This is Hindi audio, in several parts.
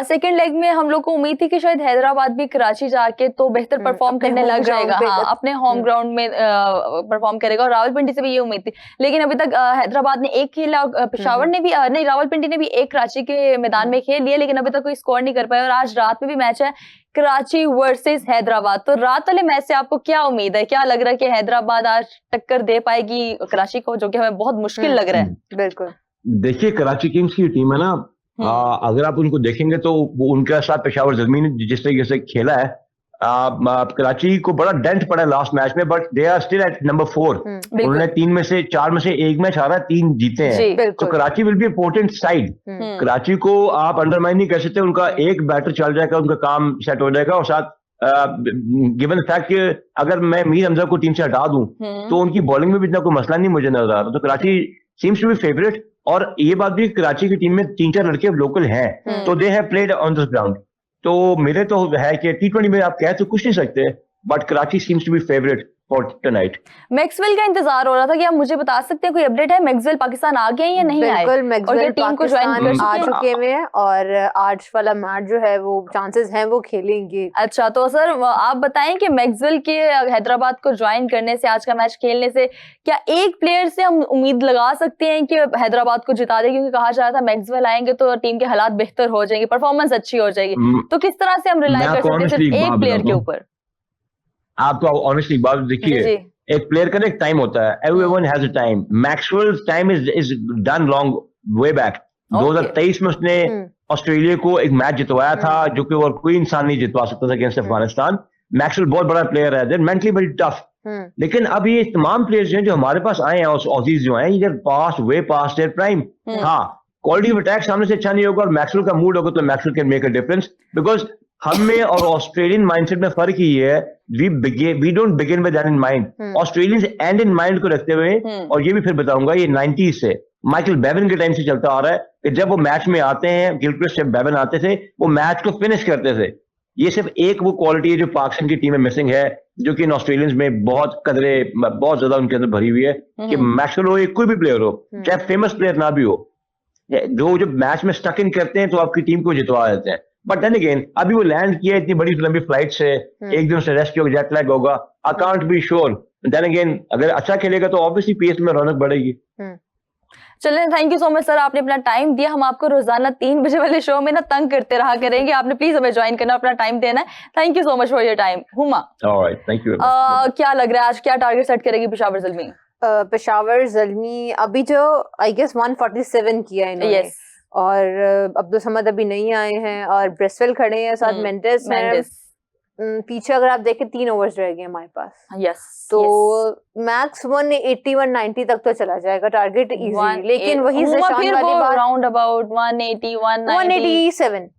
सेकंड लेग में हम लोग को उम्मीद थी कि शायद हैदराबाद भी कराची जाके तो बेहतर परफॉर्म करने लग जाएगा, हाँ अपने होम ग्राउंड में परफॉर्म करेगा, और रावलपिंडी से भी ये उम्मीद थी। लेकिन अभी तक हैदराबाद ने एक खेला, पेशावर ने भी नहीं, रावलपिंडी ने भी एक कराची के मैदान में खेल लिया, लेकिन अभी तक कोई स्कोर नहीं कर पाया। और आज रात में भी मैच है कराची वर्सेस हैदराबाद, तो रात वाले मैच से आपको क्या उम्मीद है? क्या लग रहा है कि हैदराबाद आज टक्कर दे पाएगी कराची को, जो कि हमें बहुत मुश्किल लग रहा है? बिल्कुल, देखिए कराची किंग्स की टीम है ना, अगर आप उनको देखेंगे तो उनके साथ पेशावर ज़ल्मी ने जिस तरीके से खेला है, कराची को बड़ा डेंट पड़ा लास्ट मैच में, but they are still at number 4। उन्होंने 4 में से एक मैच हारा, 3 जीते हैं, तो Karachi will be important side. Karachi को आप अंडरमाइन नहीं कर सकते, उनका एक बैटर चल जाएगा, उनका काम सेट हो जाएगा। और साथ गिवन फैक्ट कि अगर मैं मीर हमजा को टीम से हटा दूं तो उनकी बॉलिंग में भी इतना कोई मसला नहीं मुझे नजर आ रहा, तो Karachi seems to be favourite. और ये बात भी, कराची की टीम में 3-4 लड़के लोकल हैं, तो they have played on this ground. तो मेरे तो है कि T20 में आप कह तो कुछ नहीं सकते, but Karachi seems to be favourite for tonight. Maxwell का इंतजार हो रहा था कि आप मुझे बता सकते हैं कोई अपडेट है? मैक्सवेल पाकिस्तान आ गए या नहीं आए? बिल्कुल, मैक्सवेल टीम को ज्वाइन आ चुके हैं और आज वाला मैच जो है वो चांसेस हैं वो खेलेंगे। अच्छा, तो सर आप बताएं कि मैक्सवेल के हैदराबाद को ज्वाइन करने से, आज का मैच खेलने से, क्या एक प्लेयर से हम उम्मीद लगा सकते हैं कि हैदराबाद को जिता दे? क्योंकि कहा जा रहा था मैक्सवेल आएंगे तो टीम के हालात बेहतर हो जाएंगे, परफॉर्मेंस अच्छी हो जाएगी, तो किस तरह से हम रिलाई कर सकते हैं सिर्फ एक प्लेयर के ऊपर? आपको ऑनेस्टली बात देखिए, एक प्लेयर का एक टाइम होता है, everyone has a time. Maxwell's time is done long way back. 2023 में उसने ऑस्ट्रेलिया को एक मैच जितवाया था, जो कि और कोई इंसान नहीं जितवा सकता था अगेंस्ट अफगानिस्तान। मैक्सवेल बहुत बड़ा प्लेयर है, देन मेंटली वेरी टफ। लेकिन अब ये तमाम प्लेयर्स हैं जो हमारे पास आए हैं, ऑजीज जो हैं, ये past way past their prime. हाँ, क्वालिटी ऑफ अटैक सामने से अच्छा नहीं होगा और मैक्सवेल का मूड होगा तो Maxwell can make a difference. Because हम में और ऑस्ट्रेलियन माइंडसेट में फर्क ही है, we don't begin with end in mind. Australians end in mind को रखते हुए, और ये भी फिर बताऊंगा, ये 90s से माइकल बेवन के टाइम से चलता आ रहा है कि जब वो मैच में आते हैं, गिलक्रिस्ट जब बेवन आते थे, वो मैच को फिनिश करते थे। ये सिर्फ एक वो क्वालिटी है जो पाकिस्तान की टीम में मिसिंग है, जो कि इन ऑस्ट्रेलियंस में बहुत कदरे, बहुत ज्यादा उनके अंदर भरी हुई है कि मैक्सवेल हो या कोई भी प्लेयर हो, चाहे फेमस प्लेयर ना भी हो, जो जब मैच में स्टक इन करते हैं तो आपकी टीम को जितवा देते हैं। बट देन अगेन, अभी वो लैंड किया इतनी बड़ी लंबी फ्लाइट से, एक दिन से रेस्ट होगा, जेट लैग होगा, I can't be sure. Then again, अगर अच्छा खेलेगा तो ऑब्वियसली पीएस में रौनक बढ़ेगी। चलिए, thank you so much sir, आपने अपना टाइम दिया। हम आपको रोजाना 3 बजे वाले शो में ना तंग करते रहा करेंगे, आपने प्लीज हमें ज्वाइन करना, अपना टाइम देना है। Thank you so much for your time. Huma, alright, thank you. क्या लग रहा है आज क्या टारगेट सेट करेगी पेशावर ज़ल्मी? पेशावर ज़ल्मी अभी जो आई गेस 147 किया है इन्होंने। yes. और अब्दुल समद अभी नहीं आए हैं और ब्रेसवेल खड़े हैं, साथ मेंडेस हैं। पीछे अगर आप देखें 3 ओवर्स रह गए हमारे पास। यस, तो मैक्स 180 190 तक तो चला जाएगा टारगेट इजी, लेकिन वही ज़िशान वाली बात, राउंड अबाउट 180 187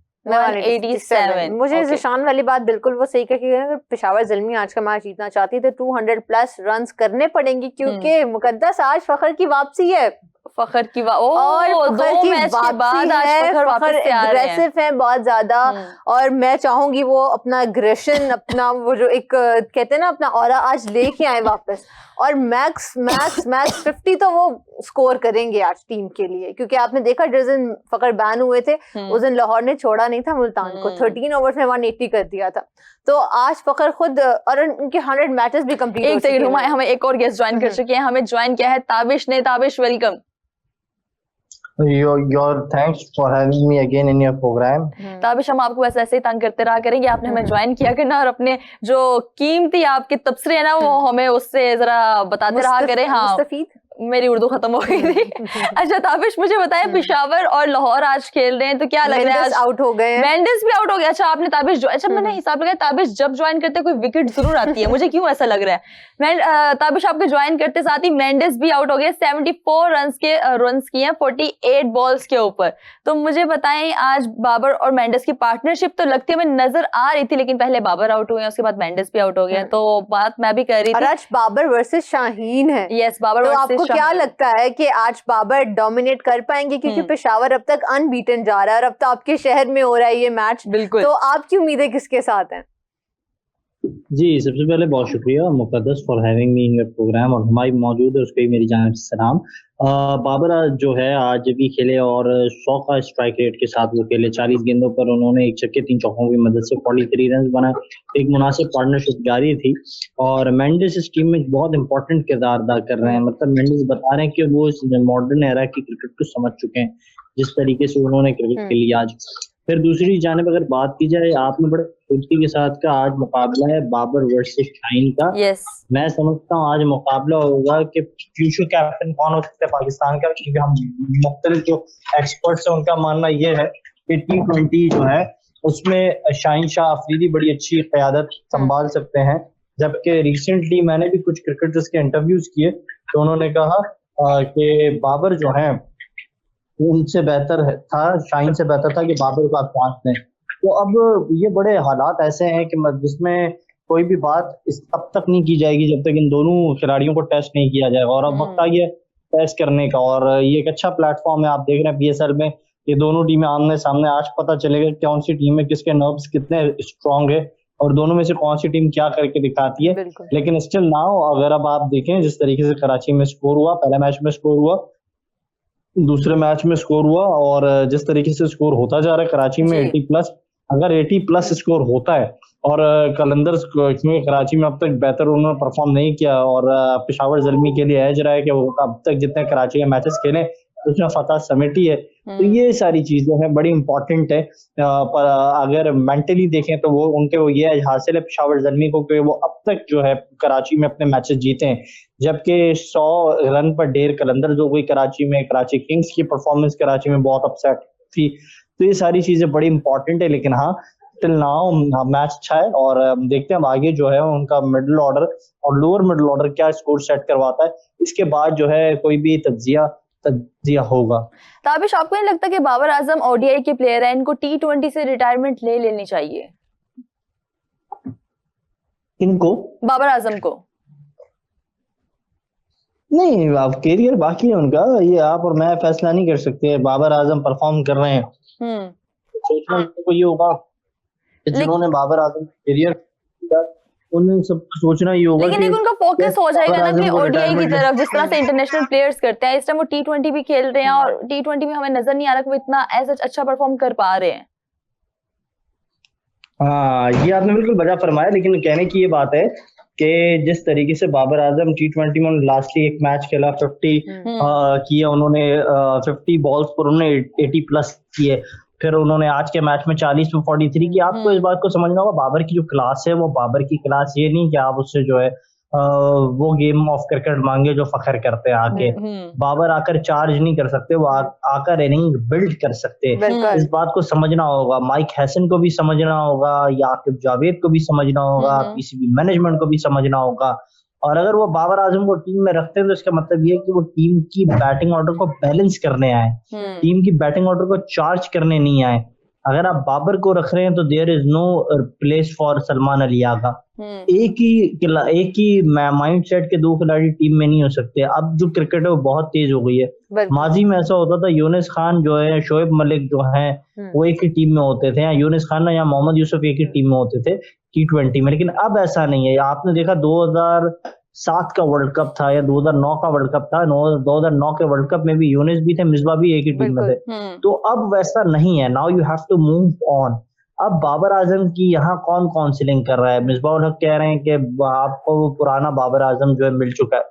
मुझे ज़िशान वाली बात बिल्कुल वो सही कही है। पेशावर ज़ल्मी आज का मैच जीतना चाहती तो 200+ रन्स करने पड़ेंगे, क्योंकि मुकद्दस आज फखर की वापसी है। फखर की और फखर की मैच के बाद आज फखर वापस से आ रहे हैं। एग्रेसिव है बहुत ज्यादा, और मैं चाहूंगी वो अपना एग्रेशन, अपना वो जो एक कहते हैं ना अपना ऑरा, आज लेके आए वापस। और मैक्स 50 तो वो स्कोर करेंगे आज टीम के लिए, क्योंकि आपने देखा जिस दिन फखर बैन हुए थे उस दिन लाहौर ने छोड़ा नहीं था मुल्तान को, 13 ओवर्स में 180 कर दिया था। तो आज फखर खुद, और उनके 100 मैचेस भी कंप्लीट हो चुके हैं। हमें एक और गेस्ट ज्वाइन कर चुके हैं, हमें ज्वाइन किया है ताबिश ने। Tabish, welcome. Your thanks for having me again in your program. Tabish, हम आपको ऐसे ही तंग करते रहा करेंगे, आपने हमें ज्वाइन किया करना और अपने जो कीमती आपके तबसरे है ना वो हमें उससे जरा बताते रहा करें। हाँ, मेरी उर्दू खत्म हो गई थी। अच्छा ताबिश, मुझे बताएं, पेशावर और लाहौर आज खेल रहे हैं, तो क्या लग रहा है? आज आउट हो गए, मेंडिस भी आउट हो गया। अच्छा आपने ताबिश अच्छा मैंने हिसाब लगाया, ताबिश जब ज्वाइन करते कोई विकेट जरूर आती है, मुझे क्यों ऐसा लग रहा है। ताबिश आपके ज्वाइन करते साथ ही मेंडिस भी आउट हो गए, 74 रन्स किए हैं 48 बॉल्स के ऊपर। तो मुझे बताएं, आज बाबर और मेंडिस की पार्टनरशिप तो लगती है हमें नजर आ रही थी, लेकिन पहले बाबर आउट हुए, उसके बाद मेंडिस भी आउट हो गया। तो बात मैं भी कर रही थी, आज बाबर वर्सेस शाहीन है। यस, बाबर वर्सेस क्या लगता है कि आज बाबर डोमिनेट कर पाएंगे? क्योंकि पेशावर अब तक अनबीटन जा रहा है और अब तो आपके शहर में हो रहा है ये मैच, बिल्कुल। तो आपकी उम्मीदें किसके साथ हैं? जी, सबसे पहले बहुत शुक्रिया Muqaddas for having me in your programme, और हमारी मौजूद है उसके लिए मेरी जानिब से सलाम। बाबर जो है आज भी खेले और 100 का स्ट्राइक रेट के साथ वो खेले। 40 गेंदों पर उन्होंने 1 छक्के 3 चौकों की मदद से 43 रन्स बनाए। एक मुनासिब पार्टनरशिप जारी थी और मेंडिस इस टीम में एक बहुत इंपॉर्टेंट किरदार अदा कर रहे हैं। मतलब मेंडिस बता रहे हैं कि वो इस मॉडर्न एरा की क्रिकेट को समझ चुके हैं, जिस तरीके से उन्होंने क्रिकेट खेली आज। फिर दूसरी जानिब अगर बात की जाए, आपने बड़े खूबसूरती के साथ का आज मुकाबला है बाबर वर्सेस शाहीन का। यस मैं समझता हूँ आज मुकाबला होगा कि फ्यूचर कैप्टन कौन हो सकता है पाकिस्तान का, क्योंकि हम मुख्तलिफ जो एक्सपर्ट्स हैं उनका मानना ये है कि T20 जो है उसमें शाहीन शाह अफरीदी बड़ी अच्छी क़यादत संभाल सकते हैं। जबकि रिसेंटली मैंने भी कुछ क्रिकेटर्स के इंटरव्यूज किए तो उन्होंने कहा कि बाबर जो है उनसे बेहतर था, शाहीन से बेहतर था कि बाबर को आप पहुंच दें। तो अब ये बड़े हालात ऐसे हैं कि जिसमें कोई भी बात तब तक नहीं की जाएगी जब तक इन दोनों खिलाड़ियों को टेस्ट नहीं किया जाएगा, और अब वक्त आ गया टेस्ट करने का। और ये एक अच्छा प्लेटफॉर्म है, आप देख रहे हैं PSL में ये दोनों टीमें आमने सामने। आज पता चलेगा कौन सी टीम में किसके नर्व्स कितने स्ट्रांग है और दोनों में से कौन सी टीम क्या करके दिखाती है। लेकिन स्टिल नाउ अगर अब आप देखें जिस तरीके से कराची में स्कोर हुआ, पहले मैच में स्कोर हुआ, दूसरे मैच में स्कोर हुआ, और जिस तरीके से स्कोर होता जा रहा है कराची में 80+, अगर 80+ स्कोर होता है और कलंदर्स क्योंकि कराची में अब तक बेहतर उन्होंने परफॉर्म नहीं किया और पेशावर ज़ल्मी के लिए एज रहा है कि वो अब तक जितने कराची के मैचेस खेले उसमें फतह समेटी है। तो ये सारी चीजें हैं बड़ी इंपॉर्टेंट है। पर अगर मेंटली देखें तो वो उनके वो ये हासिल है पेशावर ज़ल्मी को कि वो अब तक जो है कराची में अपने मैचेस जीते हैं, जबकि 100 रन पर ढेर कलंदर हो गई कराची में। कराची किंग्स की परफॉर्मेंस कराची में बहुत अपसेट थी। तो ये सारी चीजें बड़ी इंपॉर्टेंट है। लेकिन हाँ, टिल नाउ मैच अच्छा है और देखते हैं अब आगे जो है उनका मिडिल ऑर्डर और लोअर मिडिल ऑर्डर क्या स्कोर सेट करवाता है, इसके बाद जो है कोई भी तज्जिया होगा। ताबिश, आपको नहीं लगता कि बाबर आजम ODI के प्लेयर हैं, इनको T20 से रिटायरमेंट ले लेनी चाहिए? इनको बाबर आजम को नहीं, अब कैरियर बाकी है उनका, ये आप और मैं फैसला नहीं कर सकते। बाबर आजम परफॉर्म कर रहे हैं, सोचना तो ये होगा जिन्होंने बाबर आजम कैरियर उन्हें सब सोचना ही होगा। लेकिन उनका फोकस हो जाएगा ना कि ODI की तरफ, जिस तरह से इंटरनेशनल प्लेयर्स करते हैं। इस टाइम वो T20 भी खेल रहे हैं और T20 में हमें नजर नहीं आ रहा कि वो इतना ऐसा अच्छा परफॉर्म कर पा रहे हैं। हाँ, ये आपने बिल्कुल बजा फरमाया, लेकिन कहने की ये बात है कि जिस तरीके से बाबर आजम T20 में लास्टली एक मैच खेला 50 किए उन्होंने, 50 बॉल्स पर उन्होंने 80+ किए। फिर उन्होंने आज के मैच में 40 में 43 की। आपको इस बात को समझना होगा, बाबर की जो क्लास है वो बाबर की क्लास ये नहीं कि आप उससे जो है वो गेम ऑफ क्रिकेट मांगे जो फखर करते हैं आके। बाबर आकर चार्ज नहीं कर सकते, वो आकर इनिंग बिल्ड कर सकते हैं। इस बात को समझना होगा, माइक हैसन को भी समझना होगा, या आकिब जावेद को भी समझना होगा, PCB मैनेजमेंट को भी समझना होगा। और अगर वो बाबर आजम को टीम में रखते हैं तो इसका मतलब ये है कि वो टीम की बैटिंग ऑर्डर को बैलेंस करने आए, टीम की बैटिंग ऑर्डर को चार्ज करने नहीं आए। अगर आप बाबर को रख रहे हैं तो there is no place for Salman Ali Agha. एक ही माइंड सेट के दो खिलाड़ी टीम में नहीं हो सकते। अब जो क्रिकेट है वो बहुत तेज हो गई है। माजी में ऐसा होता था, यूनिस खान जो है, शोएब मलिक जो है वो एक ही टीम में होते थे, या यूनिस खान या मोहम्मद यूसुफ एक ही टीम में होते थे T20 में। लेकिन अब ऐसा नहीं है। आपने देखा 2007 का वर्ल्ड कप था या 2009 का वर्ल्ड कप था, 2009 के वर्ल्ड कप में भी यूनिस भी थे, मिसबा भी एक ही टीम में थे। तो अब वैसा नहीं है। Now you have to move on. अब बाबर आजम की यहाँ कौन काउंसिलिंग कर रहा है? मिसबा उल हक कह रहे हैं कि आपको वो पुराना बाबर आजम जो है मिल चुका है।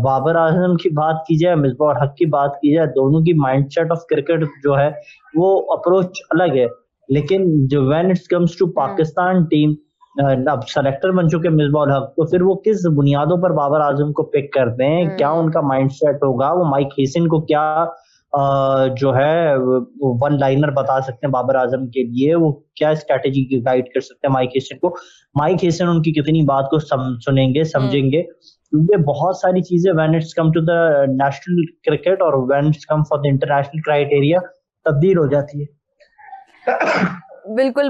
बाबर आजम की बात की जाए, मिसबा उल हक की बात की जाए, दोनों की माइंडसेट ऑफ क्रिकेट जो है वो अप्रोच अलग है। लेकिन जो when it comes to Pakistan team, अब सेलेक्टर बन चुके मिसबा उल हक, तो फिर वो किस बुनियादों पर बाबर आजम को पिक करते हैं, क्या उनका माइंडसेट होगा? वो माइक हेसन को क्या जो है वन लाइनर बता सकते हैं बाबर आजम के लिए? वो क्या स्ट्रेटेजी की गाइड कर सकते हैं माइक हेसन को? माइक हेसन उनकी कितनी बात को सुनेंगे, समझेंगे? क्योंकि बहुत सारी चीजें when it's come to the national cricket और when it's come for the international criteria तब्दील हो जाती है। बिल्कुल।